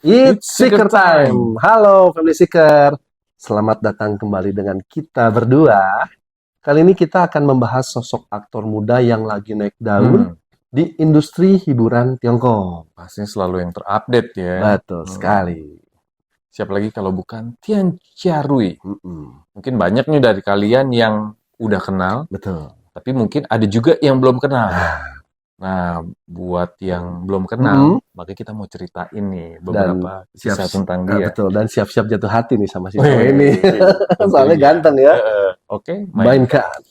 It's Seeker Time. Halo Family Seeker. Selamat datang kembali dengan kita berdua. Kali ini kita akan membahas sosok aktor muda yang lagi naik daun di industri hiburan Tiongkok. Pastinya selalu yang terupdate ya. Betul sekali. Siapa lagi kalau bukan Tian Chiarui. Mm-mm. Mungkin banyak nih dari kalian yang udah kenal, Betul. tapi mungkin ada juga yang belum kenal. Nah, buat yang belum kenal, makanya kita mau ceritain nih beberapa kisah tentang dia. Betul, dan siap-siap jatuh hati nih sama si Wih, cowok ini. Soalnya tentunya. ganteng ya. Oke, Mainkan.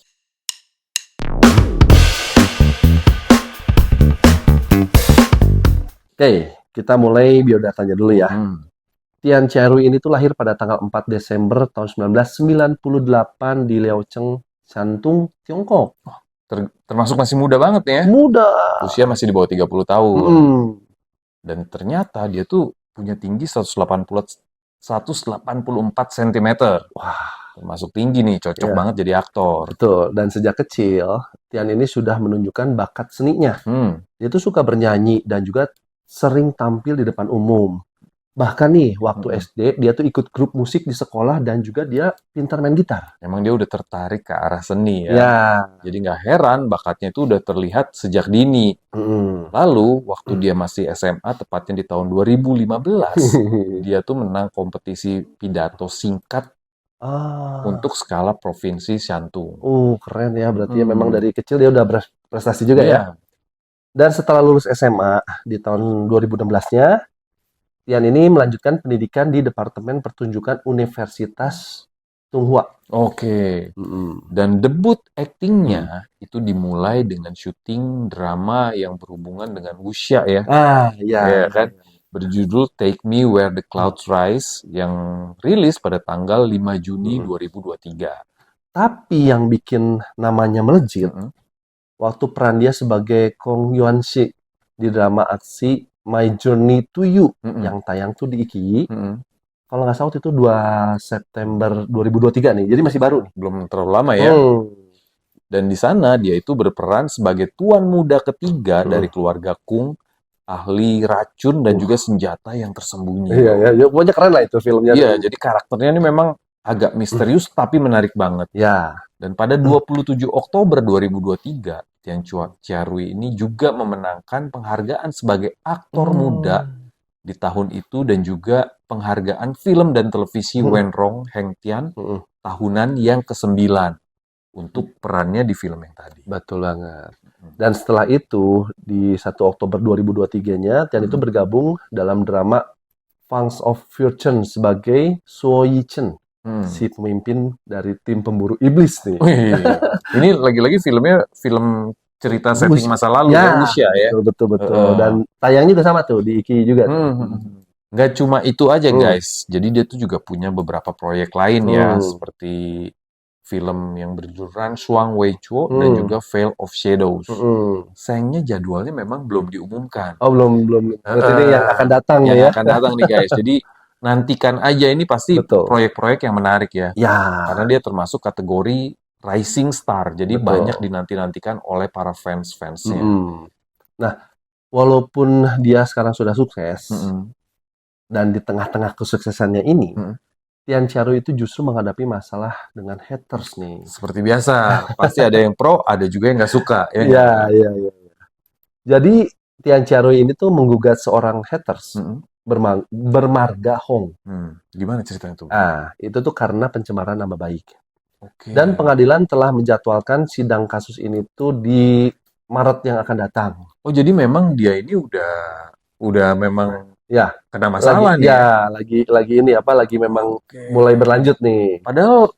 Oke, kita mulai biodatanya dulu ya. Tian Chiarui ini tuh lahir pada tanggal 4 Desember tahun 1998 di Liaocheng, Shantung, Tiongkok. Termasuk masih muda banget ya. Muda. Usia masih di bawah 30 tahun. Dan ternyata dia tuh punya tinggi 184 cm. Wah, termasuk tinggi nih, cocok banget jadi aktor. Betul, dan sejak kecil, Tian ini sudah menunjukkan bakat seninya. Dia tuh suka bernyanyi dan juga sering tampil di depan umum. Bahkan nih, waktu SD, dia tuh ikut grup musik di sekolah dan juga dia pintar main gitar. Emang dia udah tertarik ke arah seni ya. Ya. Jadi nggak heran bakatnya itu udah terlihat sejak dini. Lalu, waktu dia masih SMA, tepatnya di tahun 2015, dia tuh menang kompetisi pidato singkat untuk skala provinsi Shantung. Keren ya. Berarti ya memang dari kecil dia udah berprestasi juga ya. Dan setelah lulus SMA di tahun 2016-nya, Tian ini melanjutkan pendidikan di Departemen Pertunjukan Universitas Tsinghua. Oke. Dan debut aktingnya itu dimulai dengan syuting drama yang berhubungan dengan wuxia ya. Iya. Kan? Berjudul Take Me Where the Clouds Rise yang rilis pada tanggal 5 Juni 2023. Tapi yang bikin namanya melejit, waktu peran dia sebagai Kong Yuan-shi di drama aksi My Journey to You yang tayang tuh di IKI. Kalau nggak salah itu 2 September 2023 nih. Jadi masih baru nih. Belum terlalu lama ya. Dan di sana dia itu berperan sebagai tuan muda ketiga dari keluarga Kung, ahli racun dan juga senjata yang tersembunyi. Iya, pokoknya keren lah itu filmnya. Iya, jadi karakternya ini memang agak misterius tapi menarik banget. Ya. Dan pada 27 Oktober 2023, Tian Chiarui ini juga memenangkan penghargaan sebagai aktor muda di tahun itu dan juga penghargaan film dan televisi Wenrong Heng Tian tahunan yang ke-9 untuk perannya di film yang tadi. Betul banget. Dan setelah itu, di 1 Oktober 2023-nya, Tian itu bergabung dalam drama Fangs of Fortune sebagai Suo Yi-chen. Si pemimpin dari tim pemburu iblis nih. Ini lagi-lagi filmnya film cerita setting masa lalu ya, wuxia ya. Betul. Dan tayangnya juga sama tuh di IKI juga. Nggak cuma itu aja guys. Jadi dia tuh juga punya beberapa proyek lain ya, seperti film yang berjudul Shuang Wei Chuo dan juga Veil of Shadows. Sayangnya jadwalnya memang belum diumumkan. Belum. Berarti ini yang akan datang ya. Yang akan datang nih guys. Jadi nantikan aja, ini pasti proyek-proyek yang menarik ya. Karena dia termasuk kategori rising star. Jadi banyak dinanti-nantikan oleh para fans-fansnya. Nah, walaupun dia sekarang sudah sukses, dan di tengah-tengah kesuksesannya ini, Tian Chiarui itu justru menghadapi masalah dengan haters nih. Seperti biasa, pasti ada yang pro, ada juga yang nggak suka. Iya. Jadi, Tian Chiarui ini tuh menggugat seorang haters bermarga Hong. Gimana ceritanya tuh? Itu tuh karena pencemaran nama baik. Dan pengadilan telah menjadwalkan sidang kasus ini tuh di Maret yang akan datang. Oh, jadi memang dia ini udah memang kena masalah nih. Lagi memang mulai berlanjut nih. Padahal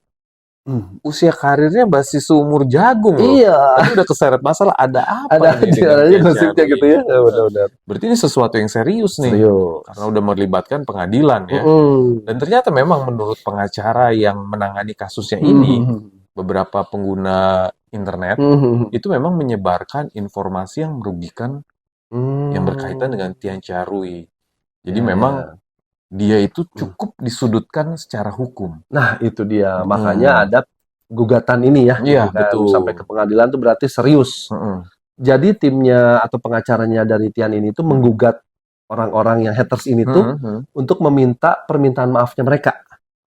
usia karirnya masih seumur jagung loh. Iya. Tapi udah keseret masalah, ada apa nih? Ada gosipnya gitu ya. Benar. Berarti ini sesuatu yang serius nih. Karena udah melibatkan pengadilan ya. Dan ternyata memang menurut pengacara yang menangani kasusnya ini, beberapa pengguna internet itu memang menyebarkan informasi yang merugikan yang berkaitan dengan Tian Chiarui. Jadi memang dia itu cukup disudutkan secara hukum. Nah, itu dia. Makanya ada gugatan ini ya. Iya, betul. Sampai ke pengadilan itu berarti serius. Jadi timnya atau pengacaranya dari Tian ini tuh menggugat orang-orang yang haters ini tuh untuk meminta permintaan maafnya mereka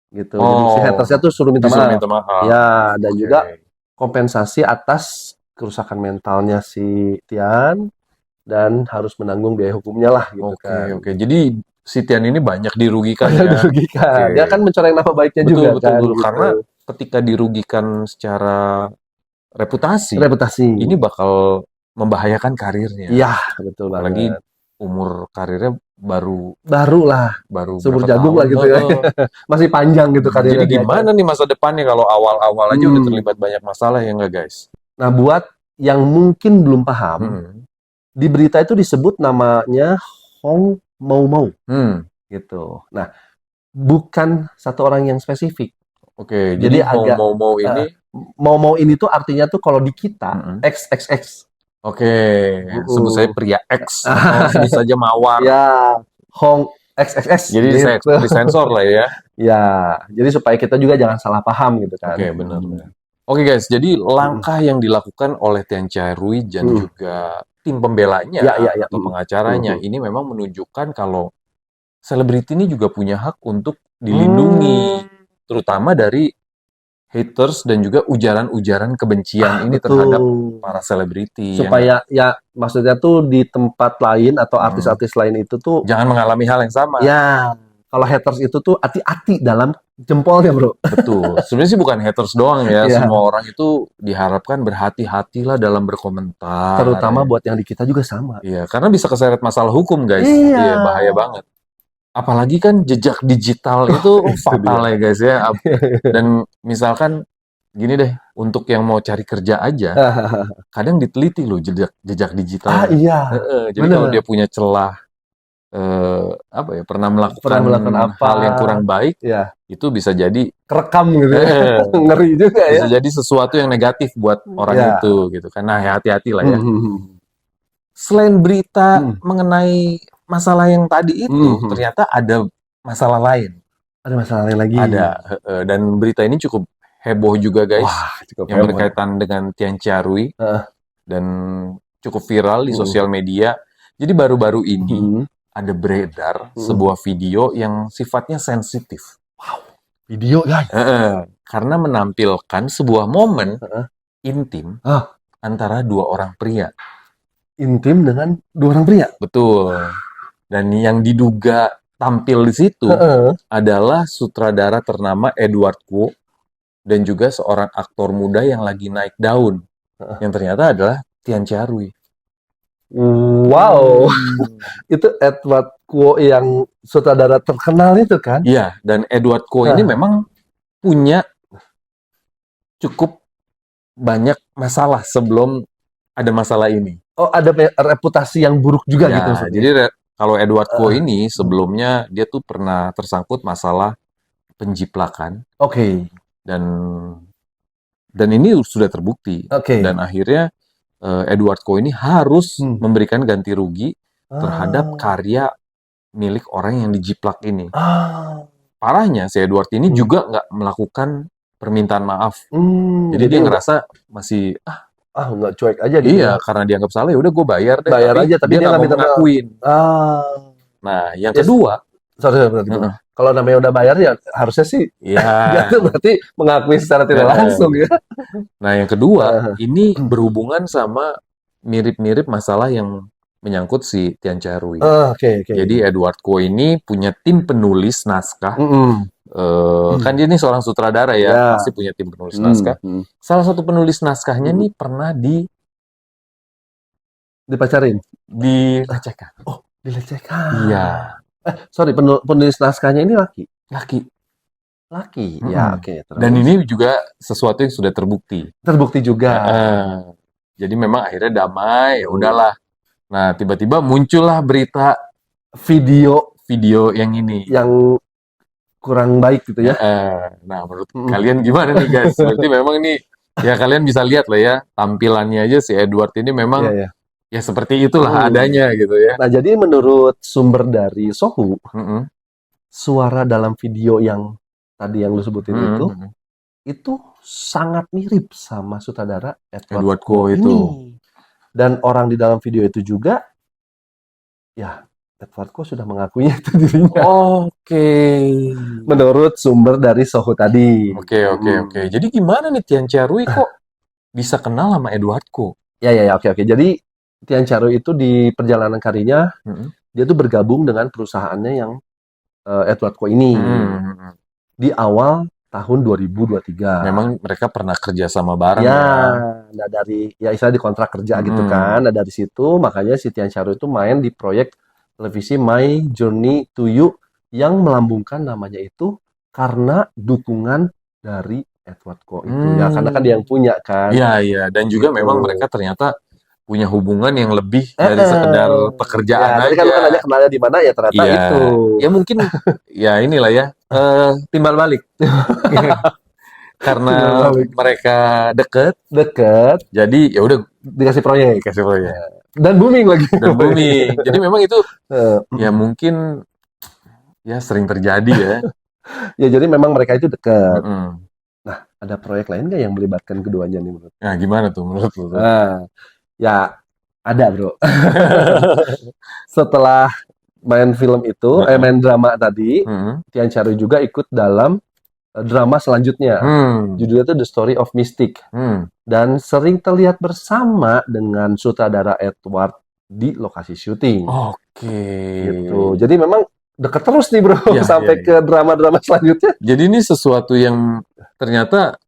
gitu. Jadi si hatersnya tuh suruh minta maaf. Ya, dan juga kompensasi atas kerusakan mentalnya si Tian dan harus menanggung biaya hukumnya lah gitu kan. Oke. Jadi si Tian ini banyak dirugikan Banyak dirugikan. Dia kan mencoreng nama baiknya juga kan. Betul. Gitu. Karena ketika dirugikan secara reputasi, ini bakal membahayakan karirnya. Iya, betul banget. Apalagi umur karirnya baru subur jagung lah gitu ya. Masih panjang gitu karirnya. Jadi gimana nih masa depannya kalau awal-awal aja udah terlibat banyak masalah ya nggak guys? Nah, buat yang mungkin belum paham, di berita itu disebut namanya Hong Mau gitu. Nah, bukan satu orang yang spesifik. Oke, jadi agak Mau ini tuh artinya tuh kalau di kita XXX. Oke, sebut saya pria X, sebut saja Mawar. Ya, Hong XXX. Jadi gitu. Disensor lah ya. Ya, jadi supaya kita juga jangan salah paham gitu kan. Oke, benar. Oke guys, jadi langkah yang dilakukan oleh Tian Chairui dan juga tim pembelanya atau pengacaranya ini memang menunjukkan kalau selebriti ini juga punya hak untuk dilindungi, terutama dari haters dan juga ujaran-ujaran kebencian ini terhadap para selebriti. Supaya ya maksudnya tuh di tempat lain atau artis-artis lain itu tuh jangan mengalami hal yang sama. Ya, kalau haters itu tuh hati-hati dalam jempolnya, bro. Betul. Sebenarnya sih bukan haters doang ya. Semua orang itu diharapkan berhati-hatilah dalam berkomentar. Terutama buat yang di kita juga sama. Iya, karena bisa keseret masalah hukum, guys. Iya, bahaya banget. Apalagi kan jejak digital itu fatal ya guys ya. Dan misalkan gini deh, untuk yang mau cari kerja aja, kadang diteliti loh jejak digital. Iya. Jadi kalau dia punya celah, pernah melakukan hal yang kurang baik, itu bisa jadi kerekam gitu. Ngeri juga ya. Bisa jadi sesuatu yang negatif buat orang itu gitu kan. Nah, hati-hati lah ya. Selain berita mengenai masalah yang tadi itu, ternyata ada masalah lain. Ada masalah lain lagi. Ada. Dan berita ini cukup heboh juga, guys. Yang berkaitan dengan Tian Chairui. Dan cukup viral di sosial media. Jadi baru-baru ini ada beredar sebuah video yang sifatnya sensitif. Wow. Video, guys. Karena menampilkan sebuah momen intim antara dua orang pria. Intim dengan dua orang pria? Betul. Dan yang diduga tampil di situ adalah sutradara ternama Edward Kuo dan juga seorang aktor muda yang lagi naik daun. Yang ternyata adalah Tian Chairui. Wow. Itu Edward Kuo yang sutradara terkenal itu kan? Iya, dan Edward Kuo ini memang punya cukup banyak masalah sebelum ada masalah ini. Oh, ada reputasi yang buruk juga gitu. Jadi kalau Edward Kuo ini sebelumnya dia tuh pernah tersangkut masalah penjiplakan. Dan ini sudah terbukti. Dan akhirnya Edward Kuo ini harus memberikan ganti rugi terhadap karya milik orang yang dijiplak ini. Parahnya si Edward ini juga nggak melakukan permintaan maaf. Jadi dia ngerasa masih nggak cuek aja gitu. Iya, karena dianggap salah ya udah gue bayar deh. Bayar aja, tapi dia nggak minta ngakuin. Nah, yang kedua, kalau namanya udah bayar ya harusnya sih dia tuh berarti mengakui secara tidak langsung ya. Nah, yang kedua, ini berhubungan sama mirip-mirip masalah yang menyangkut si Tian Chairui. Jadi Edward Kuo ini punya tim penulis naskah. Kan dia ini seorang sutradara ya, pasti punya tim penulis naskah. Salah satu penulis naskahnya nih pernah dipacarin, dilecehkan. Oh, dilecehkan. Iya. Sorry, penulis naskahnya ini laki. Ya, Dan ini juga sesuatu yang sudah terbukti. Terbukti juga. Jadi memang akhirnya damai, ya udahlah. Nah, tiba-tiba muncullah berita video yang ini. Yang kurang baik gitu ya. Nah, menurut kalian gimana nih guys? Berarti memang ini, ya kalian bisa lihat lah ya, tampilannya aja si Edward ini memang ya seperti itulah adanya gitu ya. Nah, jadi menurut sumber dari Sohu, suara dalam video yang tadi yang lu sebutin itu sangat mirip sama sutradara Edward Kuo itu. Dan orang di dalam video itu juga ya Edward Ko sudah mengakuinya itu dirinya. Oke. Menurut sumber dari Sohu tadi. Oke. Jadi gimana nih Tian Chia-rui kok bisa kenal sama Edward Ko? Ya, oke. Jadi Tian Chia-rui itu di perjalanan karirnya, dia tuh bergabung dengan perusahaannya yang Edward Ko ini. Di awal tahun 2023. Memang mereka pernah kerja sama bareng ya. ya. Nah istilah di kontrak kerja gitu kan. Nah dari situ makanya si Tian Chia-rui itu main di proyek televisi My Journey to You yang melambungkan namanya itu karena dukungan dari Edward Ko itu. Ya karena kan dia yang punya kan. Iya. Dan juga memang mereka ternyata punya hubungan yang lebih dari sekedar pekerjaan aja. Tadi kan lu kan nanya kenalnya di mana ya ternyata itu. Ya mungkin ya inilah ya timbal balik. Karena mereka deket, jadi ya udah dikasih proyek. Dan booming lagi. Jadi memang itu ya mungkin ya sering terjadi ya. Ya jadi memang mereka itu dekat. Nah, ada proyek lain nggak yang melibatkan keduanya nih menurut? Nah, gimana tuh menurut lu? Ya ada bro. Setelah main film itu, main drama tadi, Tian Chia-rui juga ikut dalam drama selanjutnya. Judulnya itu The Story of Mystic. Dan sering terlihat bersama dengan sutradara Edward di lokasi syuting. Oke. Gitu. Jadi memang dekat terus nih bro, sampai ke drama-drama selanjutnya. Jadi ini sesuatu yang ternyata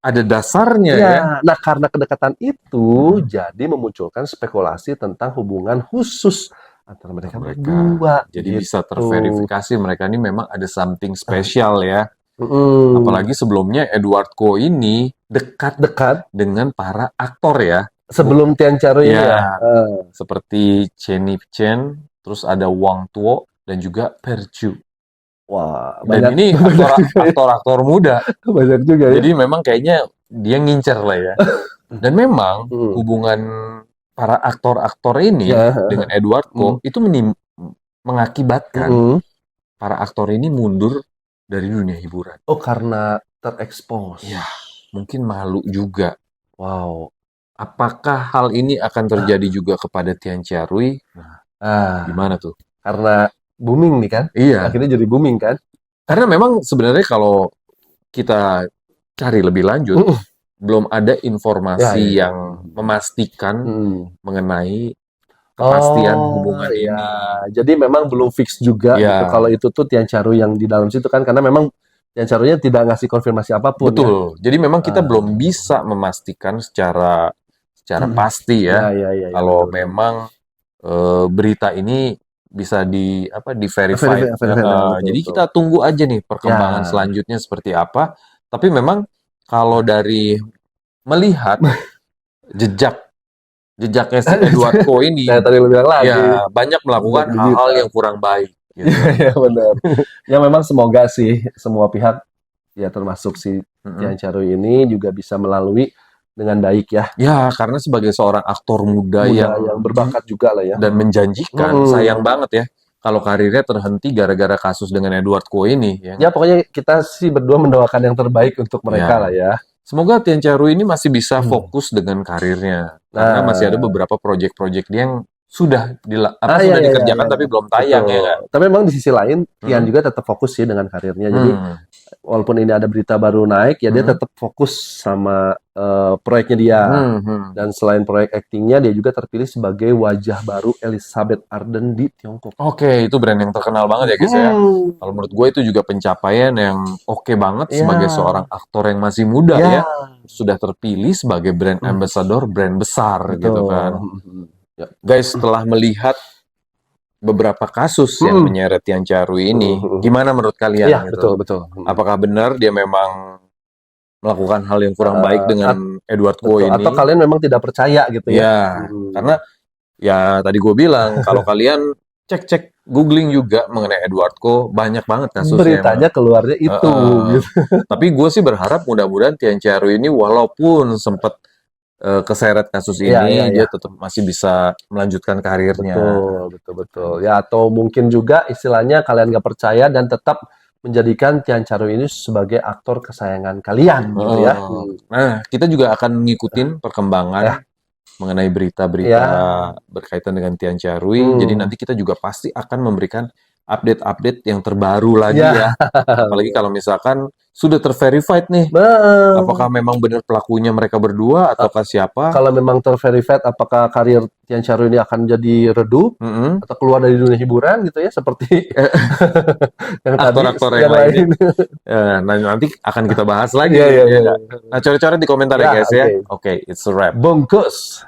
ada dasarnya ya. Nah karena kedekatan itu, jadi memunculkan spekulasi tentang hubungan khusus antara mereka berdua. Jadi bisa terverifikasi mereka ini memang ada something spesial ya. Apalagi sebelumnya Edward Ko ini dekat dengan para aktor ya. Sebelum Tian Chia-rui ya. Seperti Chenny Chen, terus ada Wang Tuo dan juga Perju. Wah, dan ini aktor-aktor muda. Banyak juga ya. Jadi memang kayaknya dia ngincer lah ya. Dan memang hubungan para aktor-aktor ini dengan Edward Ko itu mengakibatkan para aktor ini mundur dari dunia hiburan. Oh, karena terekspos. Ya, mungkin malu juga. Wow. Apakah hal ini akan terjadi juga kepada Tian Chia-rui? Nah, gimana tuh? Karena booming nih kan? Iya. Akhirnya jadi booming kan? Karena memang sebenarnya kalau kita cari lebih lanjut, belum ada informasi yang memastikan mengenai kepastian hubungan ini. Jadi memang belum fix juga gitu, kalau itu tuh Tian Chia-rui yang di dalam situ kan, karena memang Tian Chia-rui tidak ngasih konfirmasi apapun. Betul. Jadi memang kita belum bisa memastikan secara pasti ya. Kalau memang berita ini bisa di-verify. Jadi kita tunggu aja nih perkembangan selanjutnya seperti apa. Tapi memang kalau dari melihat jejaknya si Edward Ko ini, tadi lu bilang lagi, ya banyak melakukan hal-hal yang kurang baik. Gitu. Ya benar. Ya memang semoga sih semua pihak, ya termasuk si Tian Chia-rui ini juga bisa melalui dengan baik ya. Ya karena sebagai seorang aktor muda yang berbakat juga lah ya. Dan menjanjikan, sayang banget ya kalau karirnya terhenti gara-gara kasus dengan Edward Ko ini. Ya pokoknya kita sih berdua mendoakan yang terbaik untuk mereka lah ya. Semoga Tian Chia-rui ini masih bisa fokus dengan karirnya. Karena masih ada beberapa proyek-proyek dia yang sudah dikerjakan tapi belum tayang ya kan. Tapi memang di sisi lain Tian juga tetap fokus sih dengan karirnya. Jadi walaupun ini ada berita baru naik, ya dia tetap fokus sama proyeknya dia. Dan selain proyek aktingnya, dia juga terpilih sebagai wajah baru Elizabeth Arden di Tiongkok. Oke, itu brand yang terkenal banget ya guys ya. Kalau menurut gue itu juga pencapaian yang oke banget sebagai seorang aktor yang masih muda ya. Sudah terpilih sebagai brand ambassador brand besar gitu kan. Guys, setelah melihat beberapa kasus yang menyeret Tian Chia-rui ini, gimana menurut kalian? Iya, gitu? betul. Apakah benar dia memang melakukan hal yang kurang baik dengan Edward Ko ini? Atau kalian memang tidak percaya gitu ya? Karena ya tadi gue bilang, kalau kalian cek googling juga mengenai Edward Ko, banyak banget kasusnya. Beritanya keluarnya itu. Gitu. Tapi gue sih berharap mudah-mudahan Tian Chia-rui ini walaupun sempat keseret kasus ini, dia tetap masih bisa melanjutkan karirnya. Betul. Ya, atau mungkin juga istilahnya kalian gak percaya dan tetap menjadikan Tian Chia-rui ini sebagai aktor kesayangan kalian gitu ya. Nah, kita juga akan ngikutin perkembangan mengenai berita-berita berkaitan dengan Tian Charui. Jadi nanti kita juga pasti akan memberikan update-update yang terbaru lagi ya. Apalagi kalau misalkan sudah terverified nih, apakah memang benar pelakunya mereka berdua ataukah siapa? Kalau memang terverified, apakah karir Tian Charui ini akan jadi redup atau keluar dari dunia hiburan gitu ya, seperti yang aktor-aktor yang lain. Nah, nanti akan kita bahas lagi. Nah, coret-coret di komentar ya guys ya. Oke, it's a wrap. Bungkus.